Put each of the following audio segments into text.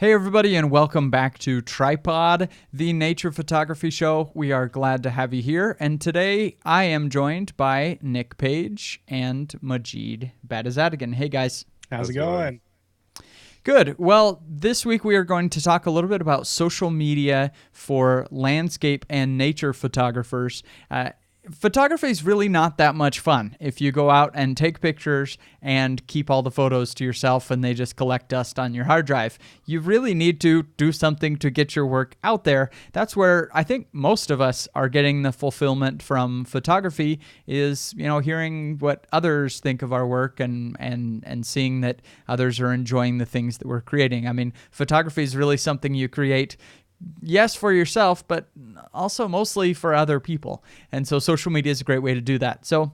Hey everybody, and welcome back to Tripod, the nature photography show. We are glad to have you here, and today I am joined by Nick Page and Majid Badazadigan. Hey guys. How's it going? Good. Well, this week we are going to talk a little bit about social media for landscape and nature photographers. Photography is really not that much fun if you go out and take pictures and keep all the photos to yourself and they just collect dust on your hard drive. You really need to do something to get your work out there. That's where I think most of us are getting the fulfillment from photography is, hearing what others think of our work and seeing that others are enjoying the things that we're creating. I mean, photography is really something you create, yes, for yourself, but also mostly for other people. And so social media is a great way to do that. So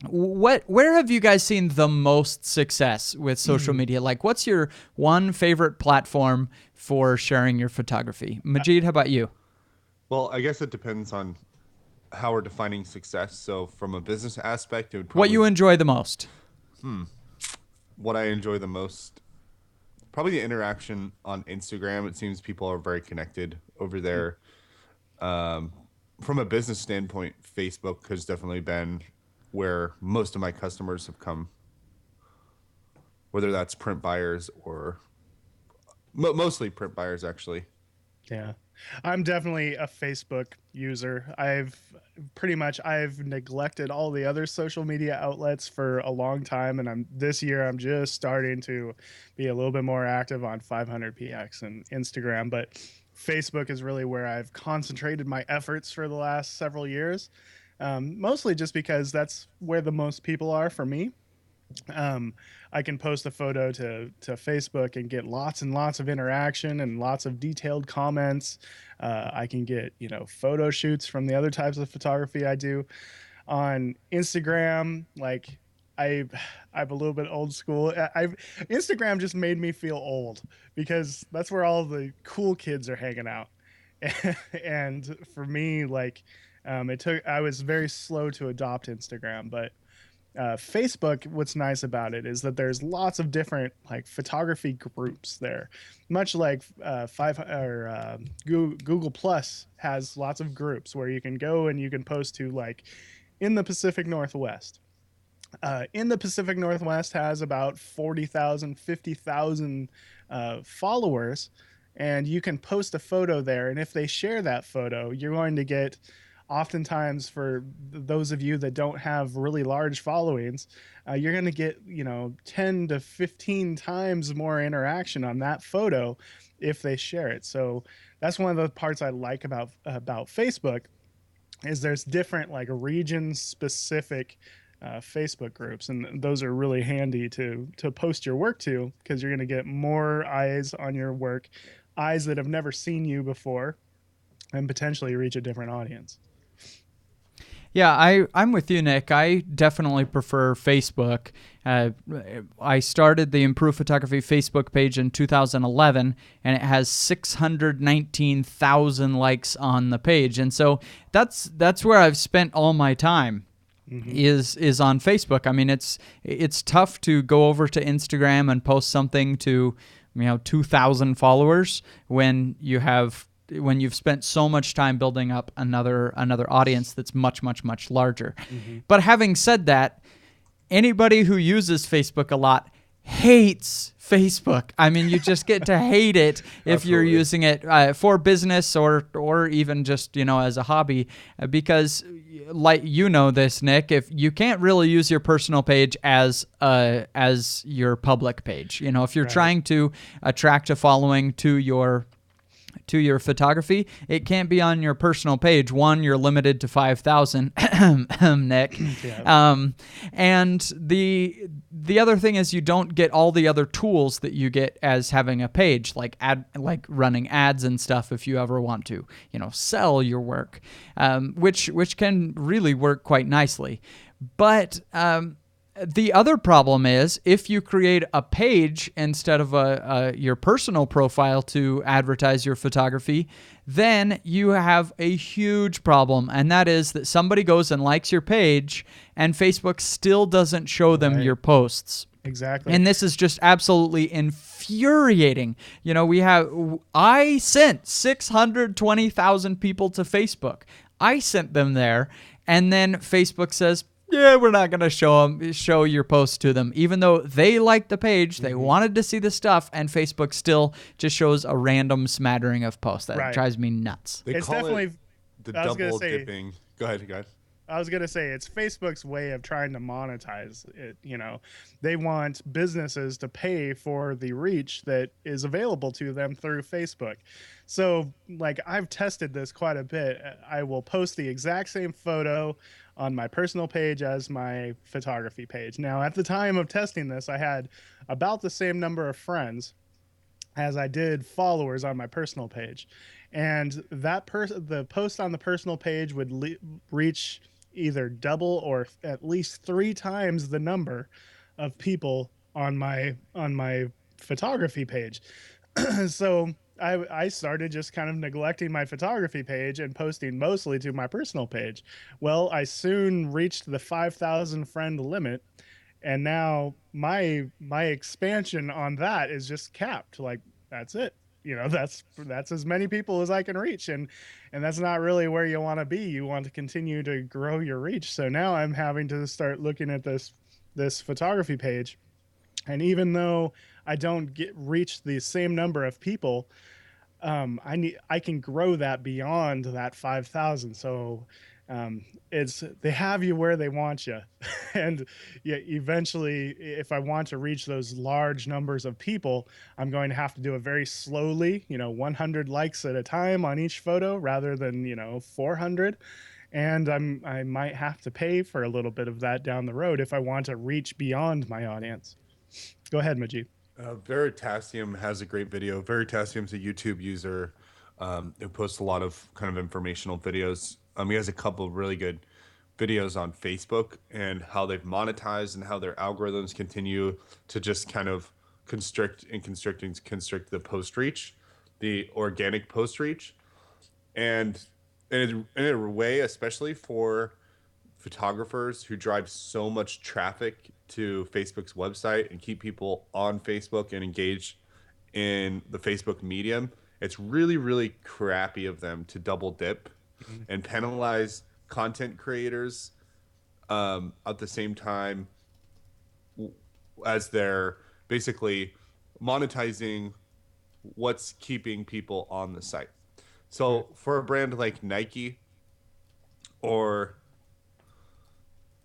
where have you guys seen the most success with social media? Like, what's your one favorite platform for sharing your photography? Majid, how about you? Well, I guess it depends on how we're defining success. So from a business aspect, it would What probably you enjoy the most? what I enjoy the most, probably the interaction on Instagram. It seems people are very connected over there. From a business standpoint, Facebook has definitely been where most of my customers have come, whether that's print buyers or mostly print buyers, actually. Yeah. I'm definitely a Facebook user. I've neglected all the other social media outlets for a long time, and this year I'm just starting to be a little bit more active on 500px and Instagram, but Facebook is really where I've concentrated my efforts for the last several years. Mostly just because that's where the most people are for me. um, I can post a photo to Facebook and get lots and lots of interaction and lots of detailed comments. I can get photo shoots from the other types of photography I do on Instagram. Like I I'm a little bit old school. I've Instagram just made me feel old because that's where all the cool kids are hanging out. And for me, like I was very slow to adopt Instagram, but Facebook, what's nice about it is that there's lots of different like photography groups there, much like Google Plus has lots of groups where you can go and you can post to like in the Pacific Northwest. In the Pacific Northwest has about 40,000, 50,000 followers, and you can post a photo there. And if they share that photo, you're going to get, oftentimes for those of you that don't have really large followings, you're going to get 10 to 15 times more interaction on that photo if they share it. So that's one of the parts I like about Facebook is there's different like region specific Facebook groups, and those are really handy to post your work to because you're going to get more eyes on your work, eyes that have never seen you before, and potentially reach a different audience. Yeah, I'm with you, Nick. I definitely prefer Facebook. I started the Improve Photography Facebook page in 2011, and it has 619,000 likes on the page. And so that's where I've spent all my time. Is on Facebook. I mean, it's tough to go over to Instagram and post something to 2,000 followers when you've spent so much time building up another audience that's much larger. But having said that, anybody who uses Facebook a lot hates Facebook. I mean, you just get to hate it if you're using it for business or even just as a hobby, because like this, Nick, if you can't really use your personal page as your public page, if you're Right. trying to attract a following to your photography, it can't be on your personal page. One, you're limited to 5,000, Nick. Yeah. And the other thing is you don't get all the other tools that you get as having a page, like running ads and stuff if you ever want to, sell your work, which can really work quite nicely. But The other problem is if you create a page instead of your personal profile to advertise your photography, then you have a huge problem, and that is that somebody goes and likes your page, and Facebook still doesn't show them Right. your posts. Exactly. And this is just absolutely infuriating. I sent 620,000 people to Facebook. I sent them there, and then Facebook says, yeah, we're not going to show your post to them, even though they liked the page, they wanted to see the stuff, and Facebook still just shows a random smattering of posts. That Right. drives me nuts. They It's call definitely. it the I was gonna double say. dipping. Go ahead, guys. I was gonna say it's Facebook's way of trying to monetize it. They want businesses to pay for the reach that is available to them through Facebook. So, like, I've tested this quite a bit. I will post the exact same photo on my personal page as my photography page. Now, at the time of testing this, I had about the same number of friends as I did followers on my personal page, and the post on the personal page would reach either double or at least three times the number of people on my photography page. So I started just kind of neglecting my photography page and posting mostly to my personal page. Well, I soon reached the 5,000 friend limit, and now my expansion on that is just capped. Like, that's it. That's as many people as I can reach, and that's not really where you want to be. You want to continue to grow your reach. So now I'm having to start looking at this photography page, and even though I don't get reach the same number of people, I can grow that beyond that 5,000. So it's they have you where they want you, and yeah, eventually, if I want to reach those large numbers of people, I'm going to have to do it very slowly. 100 likes at a time on each photo rather than 400. And I might have to pay for a little bit of that down the road if I want to reach beyond my audience. Go ahead, Majid. Veritasium has a great video. Veritasium's a YouTube user who posts a lot of kind of informational videos. He has a couple of really good videos on Facebook and how they've monetized and how their algorithms continue to just kind of constrict the post reach, the organic post reach, and in a way, especially for photographers who drive so much traffic to Facebook's website and keep people on Facebook and engaged in the Facebook medium, it's really, really crappy of them to double dip and penalize content creators at the same time as they're basically monetizing what's keeping people on the site. So for a brand like Nike or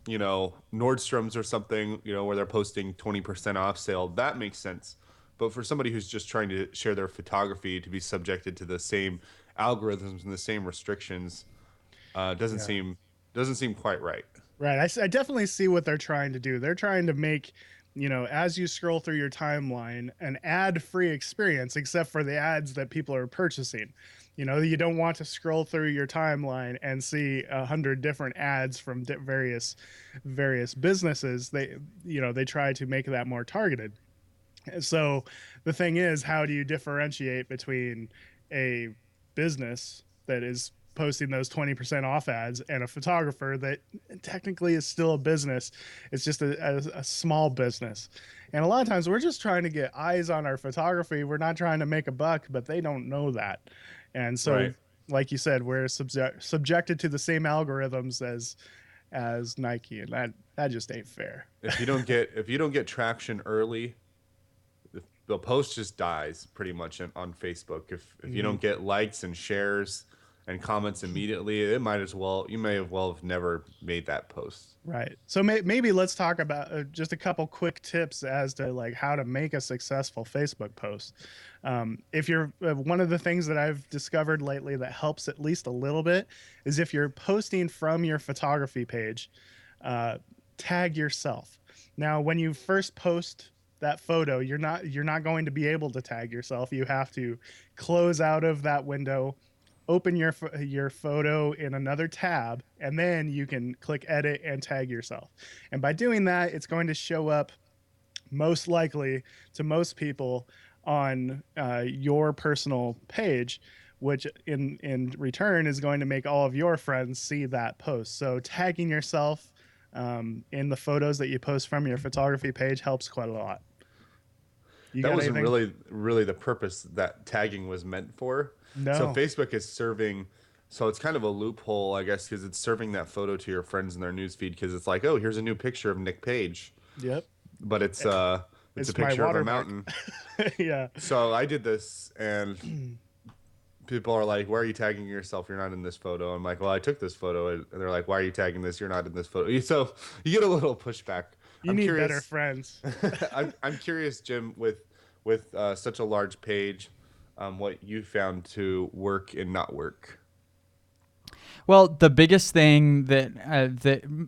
Nordstrom's or something, where they're posting 20% off sale, that makes sense. But for somebody who's just trying to share their photography to be subjected to the same algorithms and the same restrictions, doesn't Yeah. seem quite right. Right. I definitely see what they're trying to do. They're trying to make, as you scroll through your timeline, an ad free experience, except for the ads that people are purchasing. You don't want to scroll through your timeline and see 100 different ads from various businesses. They try to make that more targeted. So the thing is, how do you differentiate between a business that is posting those 20% off ads and a photographer that technically is still a business? It's just a small business. And a lot of times we're just trying to get eyes on our photography. We're not trying to make a buck, but they don't know that. And so, Right. like you said, we're subjected to the same algorithms as Nike, and that just ain't fair. If you don't get traction early, the post just dies pretty much on Facebook. If you don't get likes and shares and comments immediately, you may have well have never made that post. Right. So maybe let's talk about just a couple quick tips as to like how to make a successful Facebook post. If you're one of the things that I've discovered lately that helps at least a little bit is if you're posting from your photography page, uh, tag yourself. Now, when you first post that photo, you're not going to be able to tag yourself. You have to close out of that window, open your photo in another tab, and then you can click edit and tag yourself. And by doing that, it's going to show up most likely to most people on your personal page, which in return is going to make all of your friends see that post. So tagging yourself in the photos that you post from your photography page helps quite a lot. You That got wasn't anything? really the purpose that tagging was meant for. So No. Facebook is serving, so it's kind of a loophole, I guess, because it's serving that photo to your friends in their news feed because it's like, oh, here's a new picture of Nick Page, Yep. but it's a It's my picture of a watermark. mountain. Yeah. So I did this, and people are like, "Why are you tagging yourself? You're not in this photo." I'm like, "Well, I took this photo," and they're like, "Why are you tagging this? You're not in this photo." So you get a little pushback. You I'm need better curious. friends. I'm curious, Jim, with such a large page, what you found to work and not work. Well, the biggest thing that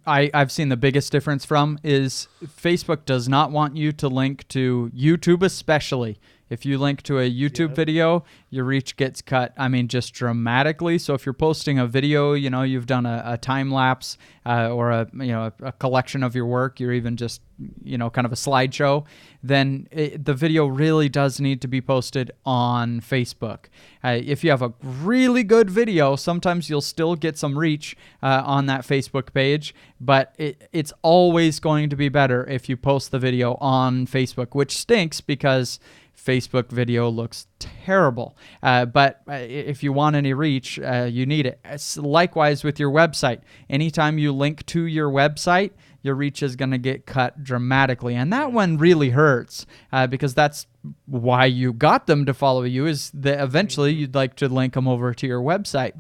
I've seen the biggest difference from is Facebook does not want you to link to YouTube, especially. If you link to a YouTube Yep. video, your reach gets cut, I mean, just dramatically. So if you're posting a video, you've done a time lapse or a collection of your work, you're even just, kind of a slideshow, then the video really does need to be posted on Facebook. If you have a really good video, sometimes you'll still get some reach on that Facebook page, but it's always going to be better if you post the video on Facebook, which stinks because Facebook video looks terrible. But if you want any reach, you need it. Likewise with your website. Anytime you link to your website, your reach is going to get cut dramatically. And that one really hurts because that's why you got them to follow you, is that eventually you'd like to link them over to your website,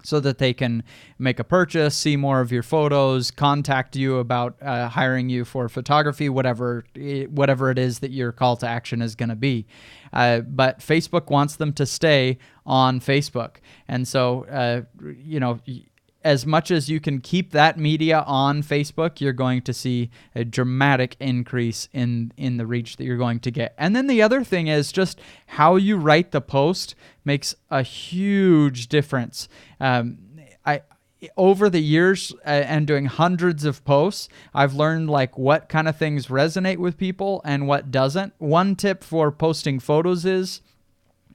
so that they can make a purchase, see more of your photos, contact you about hiring you for photography, whatever it is that your call to action is going to be. But Facebook wants them to stay on Facebook. And so, as much as you can keep that media on Facebook, you're going to see a dramatic increase in the reach that you're going to get. And then the other thing is just how you write the post makes a huge difference. Over the years and doing hundreds of posts, I've learned like what kind of things resonate with people and what doesn't. One tip for posting photos is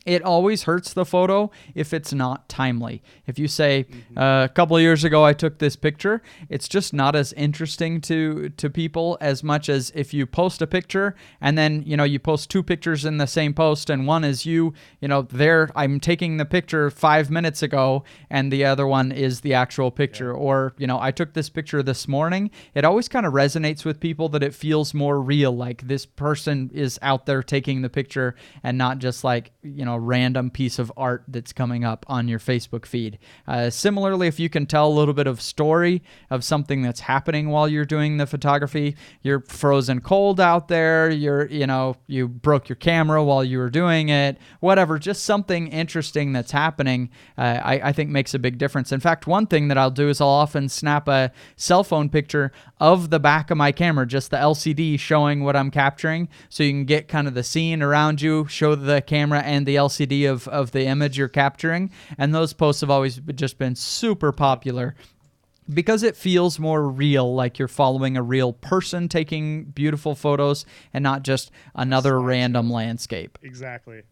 it always hurts the photo if it's not timely. If you say, a couple of years ago I took this picture, it's just not as interesting to people as much as if you post a picture and then, you post two pictures in the same post, and one is there, I'm taking the picture 5 minutes ago, and the other one is the actual picture. Yeah. Or, I took this picture this morning. It always kind of resonates with people that it feels more real, like this person is out there taking the picture and not just like, random piece of art that's coming up on your Facebook feed. Similarly, if you can tell a little bit of story of something that's happening while you're doing the photography, you're frozen cold out there, you broke your camera while you were doing it, whatever, just something interesting that's happening, I think makes a big difference. In fact, one thing that I'll do is I'll often snap a cell phone picture of the back of my camera, just the LCD showing what I'm capturing, so you can get kind of the scene around you, show the camera and the LCD of the image you're capturing. And those posts have always just been super popular because it feels more real, like you're following a real person taking beautiful photos and not just another random landscape. Exactly.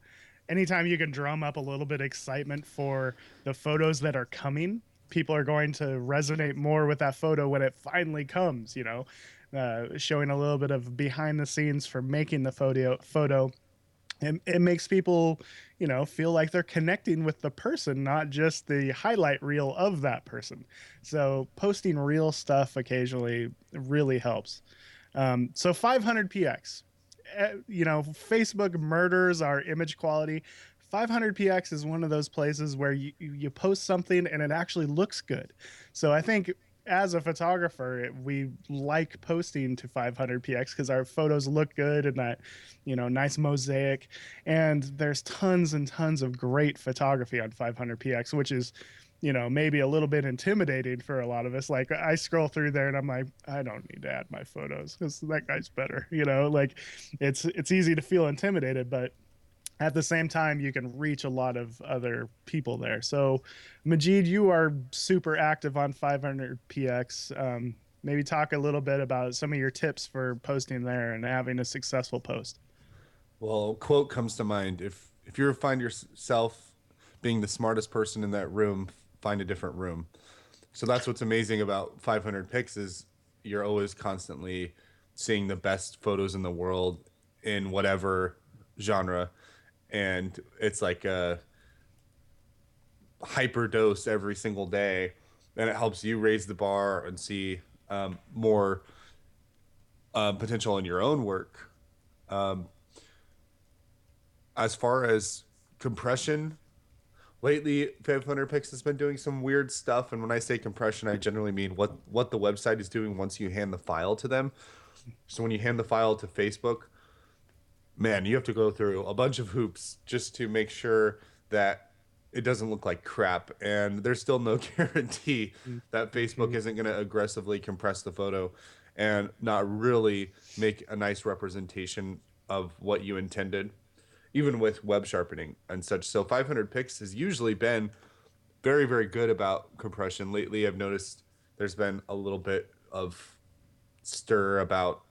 Anytime you can drum up a little bit of excitement for the photos that are coming, people are going to resonate more with that photo when it finally comes, showing a little bit of behind the scenes for making the photo. It makes people, feel like they're connecting with the person, not just the highlight reel of that person. So posting real stuff occasionally really helps. So 500px, Facebook murders our image quality. 500px is one of those places where you post something and it actually looks good. So I think as a photographer, we like posting to 500px because our photos look good and that, nice mosaic. And there's tons and tons of great photography on 500px, which is, maybe a little bit intimidating for a lot of us. Like I scroll through there and I'm like, I don't need to add my photos because that guy's better. Like it's easy to feel intimidated, but At the same time, you can reach a lot of other people there. So, Majid, you are super active on 500px. Maybe talk a little bit about some of your tips for posting there and having a successful post. Well, quote comes to mind: if you find yourself being the smartest person in that room, find a different room. So that's what's amazing about 500 pics is you're always constantly seeing the best photos in the world in whatever genre, and it's like a hyper dose every single day, and it helps you raise the bar and see more potential in your own work. Um, as far as compression, lately 500 pix has been doing some weird stuff, and when I say compression, I generally mean what the website is doing once you hand the file to them. So when you hand the file to Facebook, man, you have to go through a bunch of hoops just to make sure that it doesn't look like crap. And there's still no guarantee that Facebook Mm-hmm. isn't going to aggressively compress the photo and not really make a nice representation of what you intended, even with web sharpening and such. So 500 pics has usually been very, very good about compression. Lately, I've noticed there's been a little bit of stir about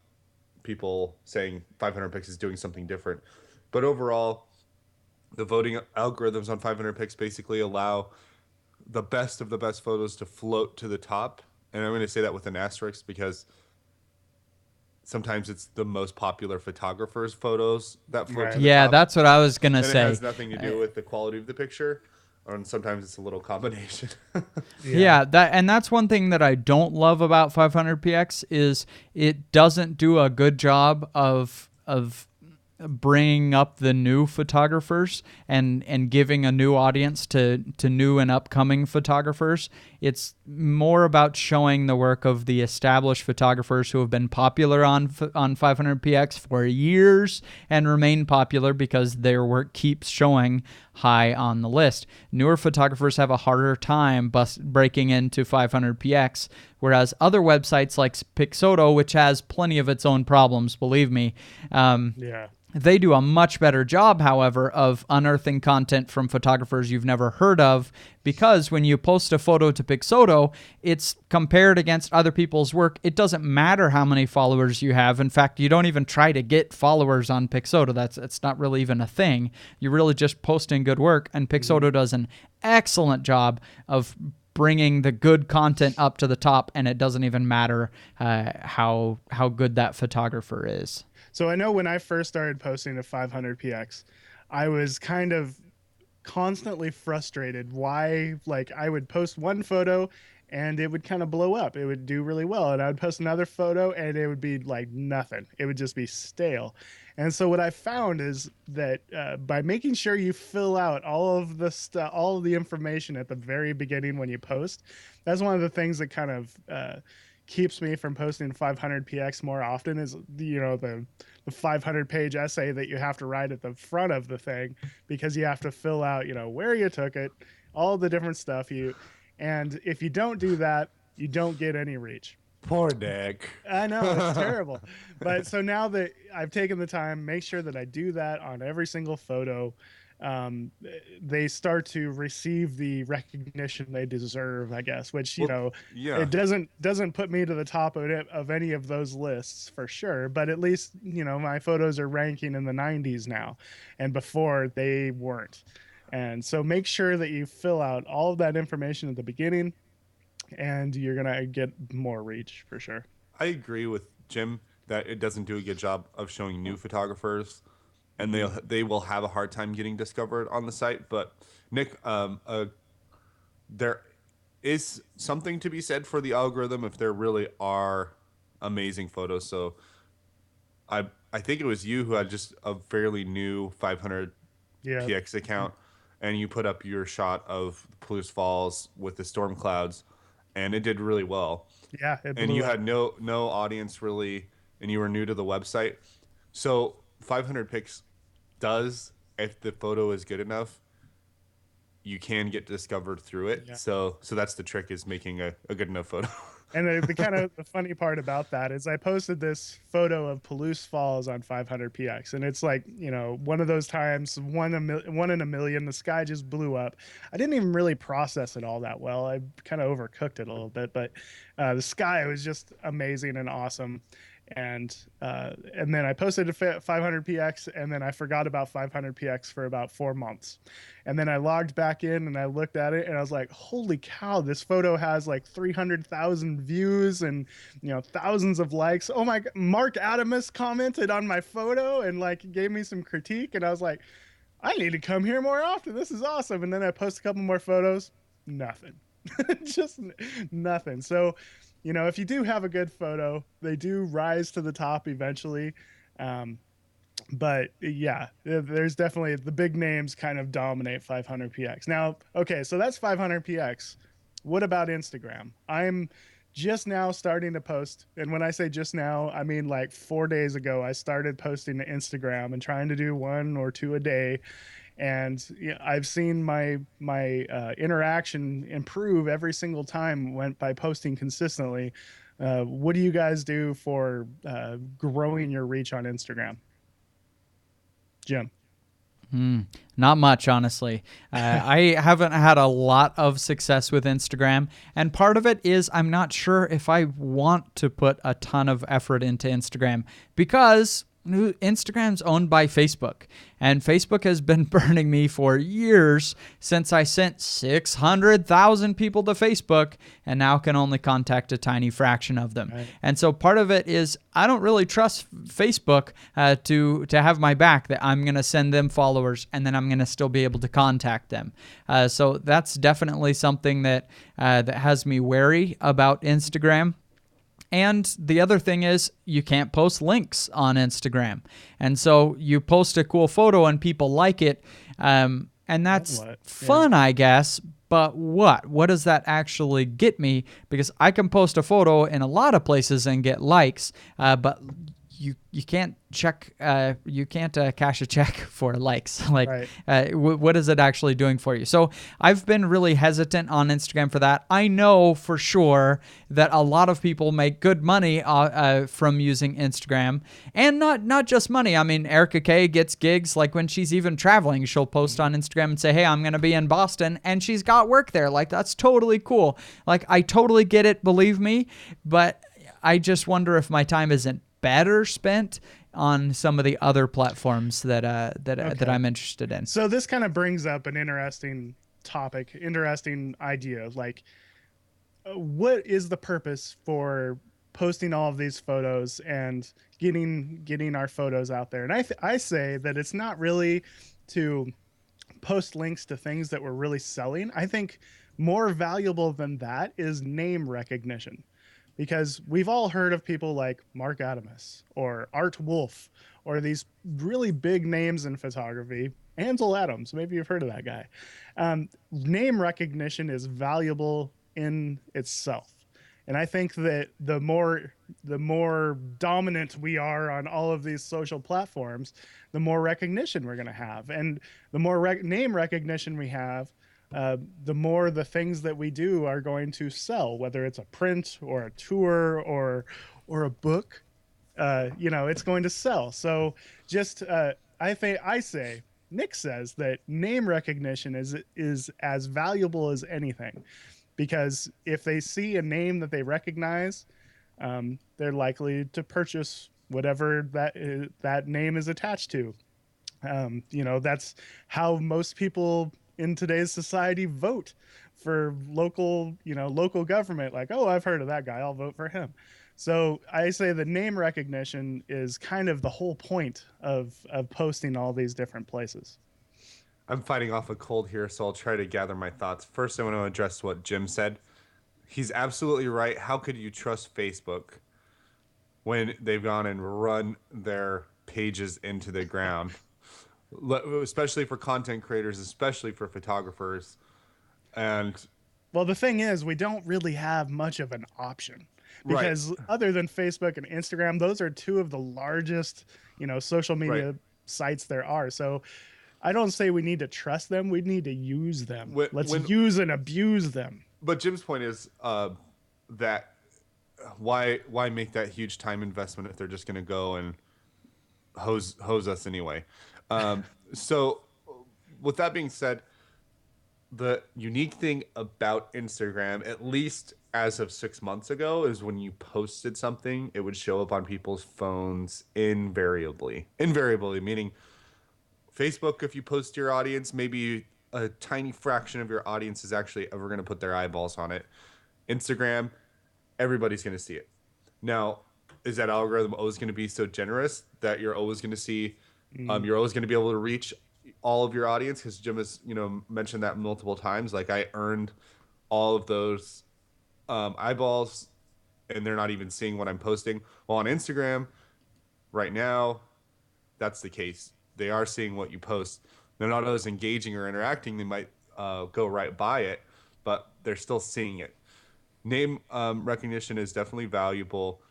people saying 500 pix is doing something different. But overall, the voting algorithms on 500 pix basically allow the best of the best photos to float to the top. And I'm going to say that with an asterisk because sometimes it's the most popular photographers' photos that float to Right. the Yeah, top. that's what I was gonna And it say. has nothing to Uh, do with the quality of the picture. And sometimes it's a little combination. Yeah. Yeah, that's one thing that I don't love about 500px is it doesn't do a good job of bringing up the new photographers and giving a new audience to new and upcoming photographers. It's more about showing the work of the established photographers who have been popular on 500px for years and remain popular because their work keeps showing high on the list. Newer photographers have a harder time breaking into 500px, whereas other websites like Pixoto, which has plenty of its own problems, believe me, Yeah. they do a much better job, however, of unearthing content from photographers you've never heard of, because when you post a photo to Pixoto, it's compared against other people's work. It doesn't matter how many followers you have. In fact, you don't even try to get followers on Pixoto. It's not really even a thing. You're really just posting good work, and Hmm. Pixoto does an excellent job of bringing the good content up to the top, and it doesn't even matter how good that photographer is. So I know when I first started posting to 500px, I was kind of constantly frustrated why like I would post one photo and it would kind of blow up. It would do really well. And I would post another photo and it would be like nothing. It would just be stale. And so what I found is that by making sure you fill out all of the stuff, all of the information at the very beginning when you post, that's one of the things that kind of keeps me from posting 500px more often is the 500 page essay that you have to write at the front of the thing because you have to fill out where you took it, all the different stuff you, and if you don't do that, you don't get any reach. Poor Nick. I know it's terrible, but so now that I've taken the time, make sure that I do that on every single photo. Um, they start to receive the recognition they deserve, I guess. Which Well, yeah. it doesn't put me to the top of any of those lists for sure. But at least my photos are ranking in the 90s now, and before they weren't. And so make sure that you fill out all of that information at the beginning, and you're gonna get more reach for sure. I agree with Jim that it doesn't do a good job of showing new photographers, and Mm-hmm. they will have a hard time getting discovered on the site. But Nick, there is something to be said for the algorithm if there really are amazing photos. So I think it was you who had just a fairly new 500 Yeah. px account, and you put up your shot of Palouse Falls with the storm clouds, and it did really well. Yeah, it And blew you up. had no audience really, and you were new to the website. So 500 pics does, if the photo is good enough, you can get discovered through it. Yeah. So that's the trick, is making a good enough photo. And the kind of the funny part about that is I posted this photo of Palouse Falls on 500px, and it's like, one of those times, one in a million. The sky just blew up. I didn't even really process it all that well. I kind of overcooked it a little bit, but the sky was just amazing and awesome. And then I posted to 500px, and then I forgot about 500px for about 4 months. And then I logged back in and I looked at it and I was like, holy cow, this photo has like 300,000 views and, thousands of likes. Oh my God. Mark Adamus commented on my photo and like gave me some critique. And I was like, I need to come here more often. This is awesome. And then I post a couple more photos. Nothing. Just nothing. So, if you do have a good photo, they do rise to the top eventually. Um, but yeah, there's definitely the big names kind of dominate 500px. Now, okay, so that's 500px. What about Instagram? I'm just now starting to post, and when I say just now, I mean like 4 days ago I started posting to Instagram and trying to do one or two a day. And I've seen my interaction improve every single time went by posting consistently. What do you guys do for growing your reach on Instagram, Jim? Not much, honestly. I haven't had a lot of success with Instagram, and part of it is I'm not sure if I want to put a ton of effort into Instagram because Instagram's owned by Facebook, and Facebook has been burning me for years since I sent 600,000 people to Facebook and now can only contact a tiny fraction of them. Right. And so part of it is I don't really trust Facebook to have my back, that I'm going to send them followers and then I'm going to still be able to contact them. So that's definitely something that has me wary about Instagram. And the other thing is you can't post links on Instagram. And so you post a cool photo and people like it. And that's fun, I guess. But what does that actually get me? Because I can post a photo in a lot of places and get likes, but you can't check, you can't cash a check for likes. Like, Right. What is it actually doing for you? So I've been really hesitant on Instagram for that. I know for sure that a lot of people make good money from using Instagram, and not just money. I mean, Erica Kay gets gigs. Like when she's even traveling, she'll post on Instagram and say, hey, I'm going to be in Boston, and she's got work there. Like, that's totally cool. Like, I totally get it, believe me, but I just wonder if my time isn't better spent on some of the other platforms that I'm interested in. So this kind of brings up an interesting topic, interesting idea. Like, what is the purpose for posting all of these photos and getting our photos out there? And I say that it's not really to post links to things that we're really selling. I think more valuable than that is name recognition, because we've all heard of people like Mark Adamus or Art Wolf or these really big names in photography. Ansel Adams, maybe you've heard of that guy. Name recognition is valuable in itself. And I think that the more dominant we are on all of these social platforms, the more recognition we're going to have. And the more name recognition we have, the more the things that we do are going to sell, whether it's a print or a tour or a book. It's going to sell. So just I say Nick says that name recognition is as valuable as anything, because if they see a name that they recognize, they're likely to purchase whatever that name is attached to. That's how most people in today's society vote for local government. Like, oh, I've heard of that guy, I'll vote for him. So I say the name recognition is kind of the whole point of posting all these different places. I'm fighting off a cold here, so I'll try to gather my thoughts. First, I want to address what Jim said. He's absolutely right. How could you trust Facebook when they've gone and run their pages into the ground? Especially for content creators, especially for photographers. And well, the thing is, we don't really have much of an option, because other than Facebook and Instagram, those are two of the largest, social media sites there are. So I don't say we need to trust them. We need to use them. Let's use and abuse them. But Jim's point is that why make that huge time investment if they're just going to go and hose us anyway? So with that being said, the unique thing about Instagram, at least as of 6 months ago, is when you posted something, it would show up on people's phones invariably. Invariably, meaning Facebook, if you post to your audience, maybe a tiny fraction of your audience is actually ever going to put their eyeballs on it. Instagram, everybody's going to see it. Now, is that algorithm always going to be so generous that you're always going to see, Mm. you're always going to be able to reach all of your audience? Because Jim has, mentioned that multiple times. Like I earned all of those eyeballs, and they're not even seeing what I'm posting. Well, on Instagram right now, that's the case. They are seeing what you post. They're not always engaging or interacting. They might go right by it, but they're still seeing it. Name recognition is definitely valuable.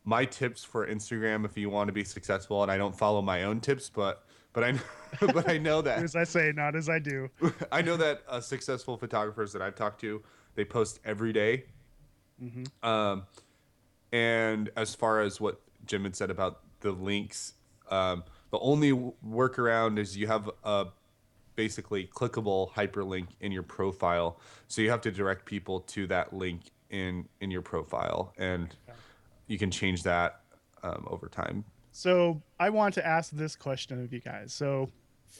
My tips for Instagram, if you want to be successful, and I don't follow my own tips, but I but I know Do that as I say, not as I do. I know that successful photographers that I've talked to, they post every day. Hmm. Um, and as far as what Jim had said about the links, the only workaround is you have a basically clickable hyperlink in your profile, so you have to direct people to that link in your profile, and you can change that over time. So I want to ask this question of you guys. So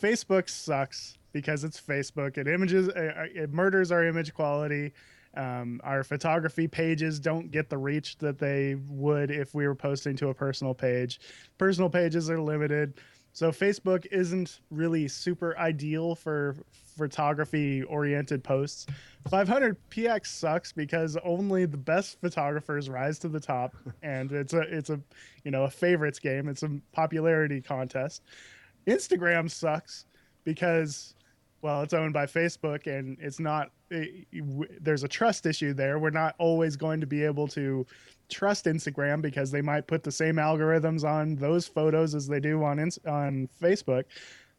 Facebook sucks because it's Facebook. It murders our image quality. Our photography pages don't get the reach that they would if we were posting to a personal page. Personal pages are limited. So Facebook isn't really super ideal for photography oriented posts. 500px sucks because only the best photographers rise to the top, and it's a a favorites game. It's a popularity contest. Instagram sucks because, well, it's owned by Facebook, and it's not. There's a trust issue there. We're not always going to be able to trust Instagram because they might put the same algorithms on those photos as they do on Facebook.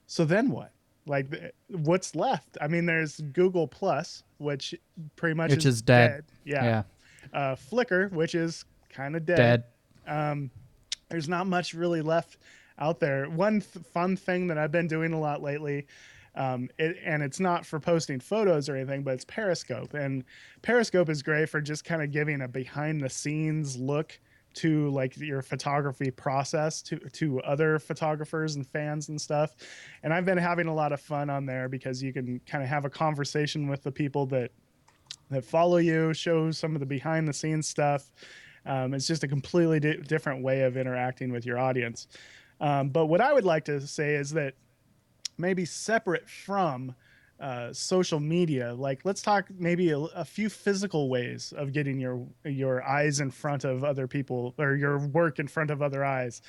So then what? Like, what's left? I mean, there's Google Plus, which pretty much Which is is dead. dead. Yeah. Yeah, Flickr, which is kind of dead. dead. Um, there's not much really left out there. One fun thing that I've been doing a lot lately, and it's not for posting photos or anything, but it's Periscope. And Periscope is great for just kind of giving a behind the scenes look to like your photography process to other photographers and fans and stuff. And I've been having a lot of fun on there because you can kind of have a conversation with the people that follow you, show some of the behind the scenes stuff. It's just a completely different way of interacting with your audience. But what I would like to say is that maybe separate from social media, like let's talk maybe a few physical ways of getting your eyes in front of other people or your work in front of other eyes.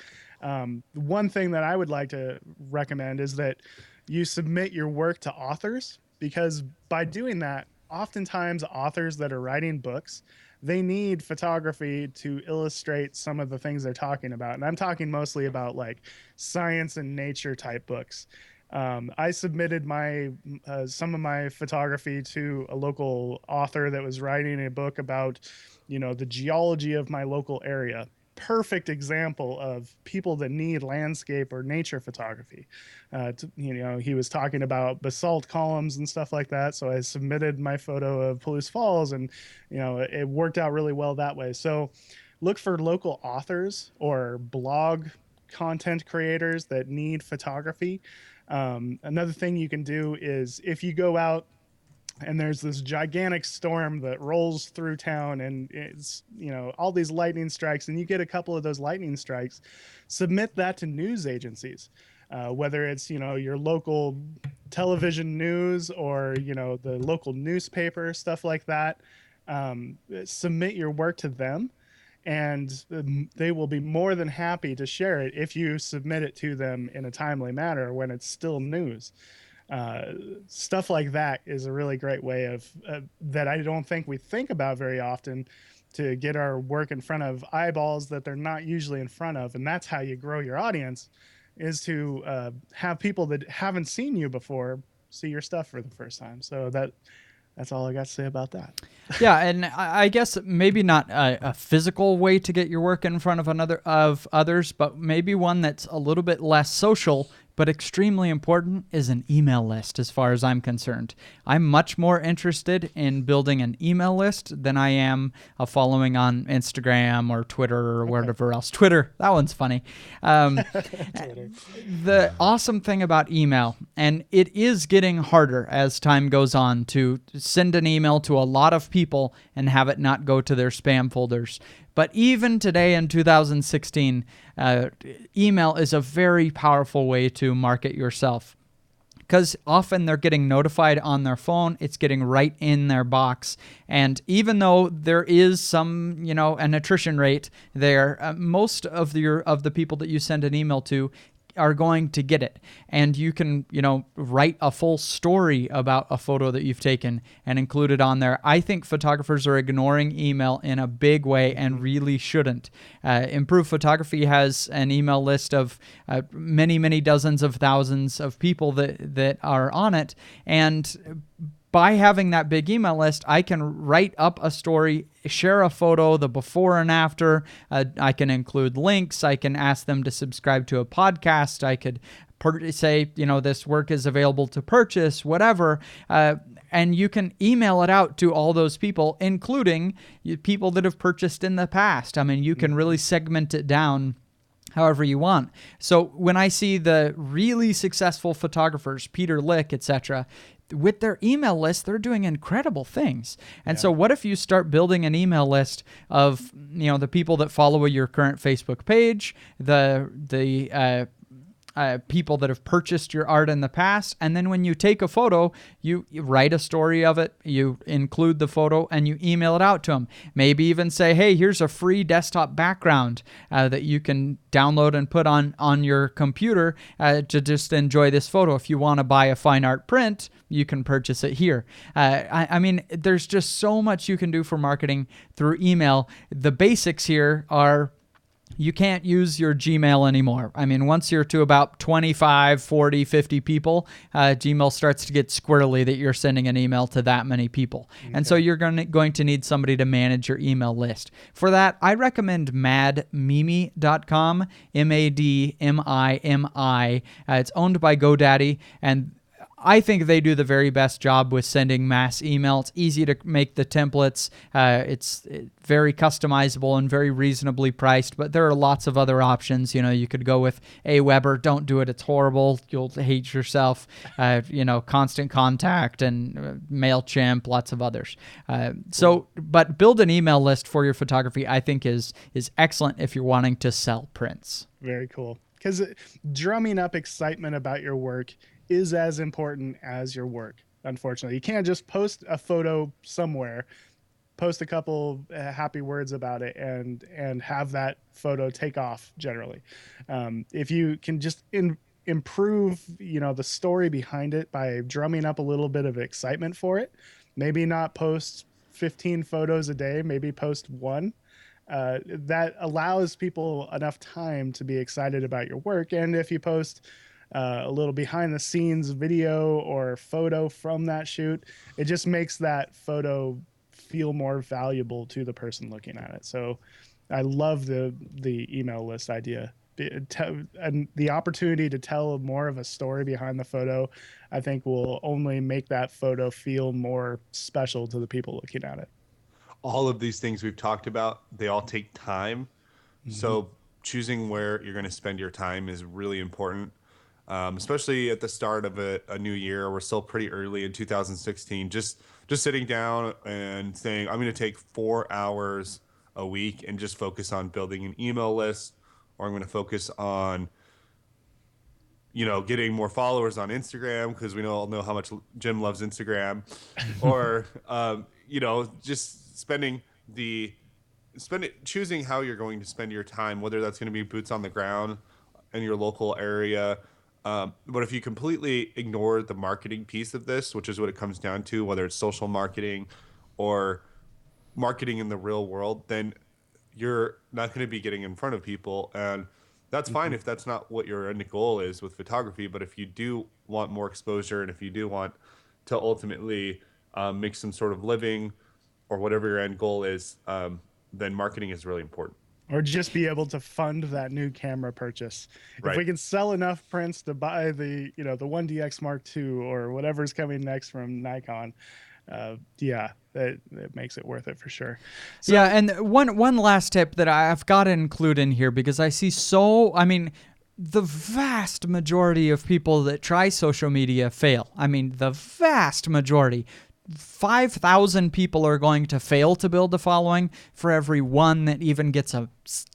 One thing that I would like to recommend is that you submit your work to authors, because by doing that, oftentimes authors that are writing books, they need photography to illustrate some of the things they're talking about, and I'm talking mostly about like science and nature type books. I submitted my some of my photography to a local author that was writing a book about, the geology of my local area. Perfect example of people that need landscape or nature photography. He was talking about basalt columns and stuff like that. So I submitted my photo of Palouse Falls, and it worked out really well that way. So look for local authors or blog content creators that need photography. Another thing you can do is if you go out and there's this gigantic storm that rolls through town, and it's all these lightning strikes, and you get a couple of those lightning strikes, submit that to news agencies, whether it's your local television news or the local newspaper, stuff like that. Submit your work to them, and they will be more than happy to share it if you submit it to them in a timely manner when it's still news. uh, Stuff like that is a really great way of that I don't think we think about very often, to get our work in front of eyeballs that they're not usually in front of. And that's how you grow your audience, is to have people that haven't seen you before see your stuff for the first time. So That's all I got to say about that. Yeah, and I guess maybe not a physical way to get your work in front of others, but maybe one that's a little bit less social, but extremely important is an email list as far as I'm concerned. I'm much more interested in building an email list than I am a following on Instagram or Twitter or whatever else. Twitter, that one's funny. Twitter. The awesome thing about email, and it is getting harder as time goes on to send an email to a lot of people and have it not go to their spam folders. But even today in 2016, email is a very powerful way to market yourself, because often they're getting notified on their phone. It's getting right in their box. And even though there is some, an attrition rate there, most of the people that you send an email to are going to get it. And you can, write a full story about a photo that you've taken and include it on there. I think photographers are ignoring email in a big way and really shouldn't. Improved Photography has an email list of many, many dozens of thousands of people that are on it. And by having that big email list, I can write up a story, share a photo, the before and after. I can include links. I can ask them to subscribe to a podcast. I could say, this work is available to purchase, whatever. And you can email it out to all those people, including people that have purchased in the past. I mean, you can really segment it down however you want. So when I see the really successful photographers, Peter Lick, etc., with their email list, they're doing incredible things. And so what if you start building an email list of, the people that follow your current Facebook page, the people that have purchased your art in the past, and then when you take a photo, you write a story of it, you include the photo, and you email it out to them. Maybe even say, hey, here's a free desktop background that you can download and put on your computer to just enjoy this photo. If you want to buy a fine art print, you can purchase it here. I mean, there's just so much you can do for marketing through email. The basics here are, you can't use your Gmail anymore. I mean, once you're to about 25, 40, 50 people, Gmail starts to get squirrely that you're sending an email to that many people. Okay. And so you're going to need somebody to manage your email list. For that, I recommend madmimi.com, MADMIMI. It's owned by GoDaddy, and I think they do the very best job with sending mass email. It's easy to make the templates. It's very customizable and very reasonably priced, but there are lots of other options. You could go with Aweber. Don't do it. It's horrible. You'll hate yourself. Constant Contact and MailChimp, lots of others. But build an email list for your photography, I think is excellent if you're wanting to sell prints. Very cool. Because drumming up excitement about your work is as important as your work. Unfortunately, you can't just post a photo somewhere, post a couple happy words about it, and have that photo take off. Generally, if you can just improve, the story behind it by drumming up a little bit of excitement for it. Maybe not post 15 photos a day. Maybe post one. That allows people enough time to be excited about your work. And if you post a little behind the scenes video or photo from that shoot, it just makes that photo feel more valuable to the person looking at it. So I love the email list idea. And the opportunity to tell more of a story behind the photo, I think, will only make that photo feel more special to the people looking at it. All of these things we've talked about, they all take time. Mm-hmm. So choosing where you're going to spend your time is really important. Especially at the start of a new year. We're still pretty early in 2016. Just sitting down and saying, I'm going to take 4 hours a week and just focus on building an email list, or I'm going to focus on, getting more followers on Instagram, because we all know how much Jim loves Instagram, or, just choosing how you're going to spend your time, whether that's going to be boots on the ground in your local area. But if you completely ignore the marketing piece of this, which is what it comes down to, whether it's social marketing or marketing in the real world, then you're not going to be getting in front of people. And that's fine if that's not what your end goal is with photography. But if you do want more exposure, and if you do want to ultimately make some sort of living, or whatever your end goal is, then marketing is really important. Or just be able to fund that new camera purchase. If Right. we can sell enough prints to buy the, the 1DX Mark II or whatever's coming next from Nikon, yeah, that makes it worth it for sure. So, Yeah, and one last tip that I've got to include in here, because I see the vast majority of people that try social media fail. I mean, the vast majority. 5,000 people are going to fail to build a following for every one that even gets a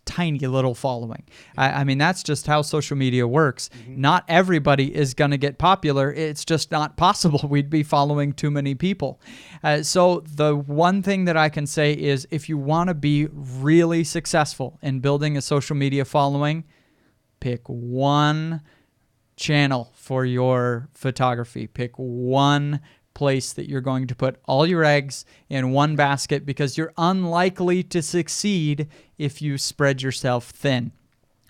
tiny little following. I mean, that's just how social media works. Not everybody is going to get popular. It's just not possible. We'd be following too many people. So the one thing that I can say is, if you want to be really successful in building a social media following, pick one channel for your photography. Pick one place that you're going to put all your eggs in one basket, because you're unlikely to succeed if you spread yourself thin.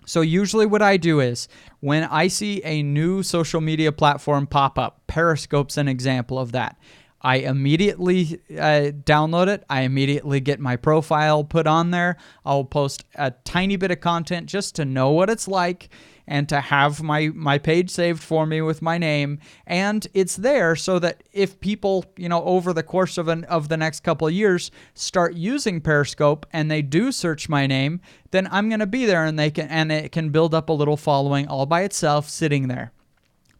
So usually what I do is, when I see a new social media platform pop up, Periscope's an example of that, I immediately download it. I immediately get my profile put on there. I'll post a tiny bit of content just to know what it's like, and to have my page saved for me with my name. And it's there so that if people, over the course of the next couple of years start using Periscope and they do search my name, then I'm going to be there, and it can build up a little following all by itself sitting there.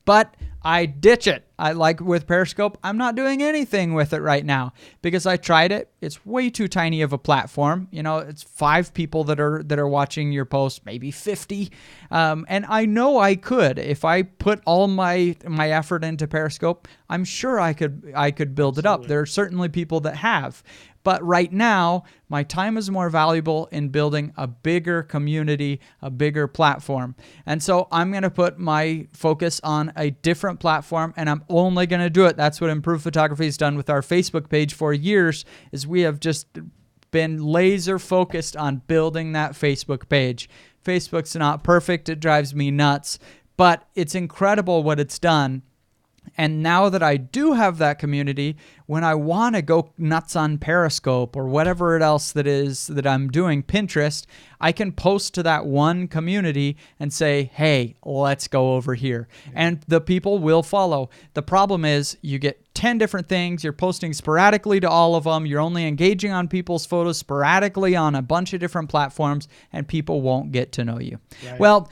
But I ditch it. I like with Periscope, I'm not doing anything with it right now because I tried it. It's way too tiny of a platform. It's 5 people that are watching your post, maybe 50. And I know I could, if I put all my effort into Periscope, I'm sure I could build it up. There are certainly people that have. But right now, my time is more valuable in building a bigger community, a bigger platform. And so I'm going to put my focus on a different platform, and I'm only going to do it. That's what Improved Photography has done with our Facebook page for years, is we have just been laser focused on building that Facebook page. Facebook's not perfect. It drives me nuts, but it's incredible what it's done. And now that I do have that community, when I want to go nuts on Periscope or whatever else that I'm doing, Pinterest, I can post to that one community and say, hey, let's go over here. And the people will follow. The problem is you get 10 different things. You're posting sporadically to all of them. You're only engaging on people's photos sporadically on a bunch of different platforms, and people won't get to know you. Right. Well,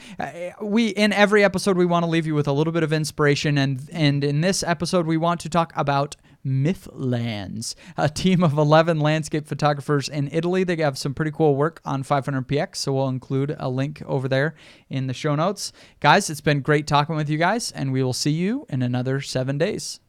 in every episode, we want to leave you with a little bit of inspiration. And in this episode, we want to talk about Mythlands, a team of 11 landscape photographers in Italy. They have some pretty cool work on 500px, so we'll include a link over there in the show notes. Guys, it's been great talking with you guys, and we will see you in another 7 days.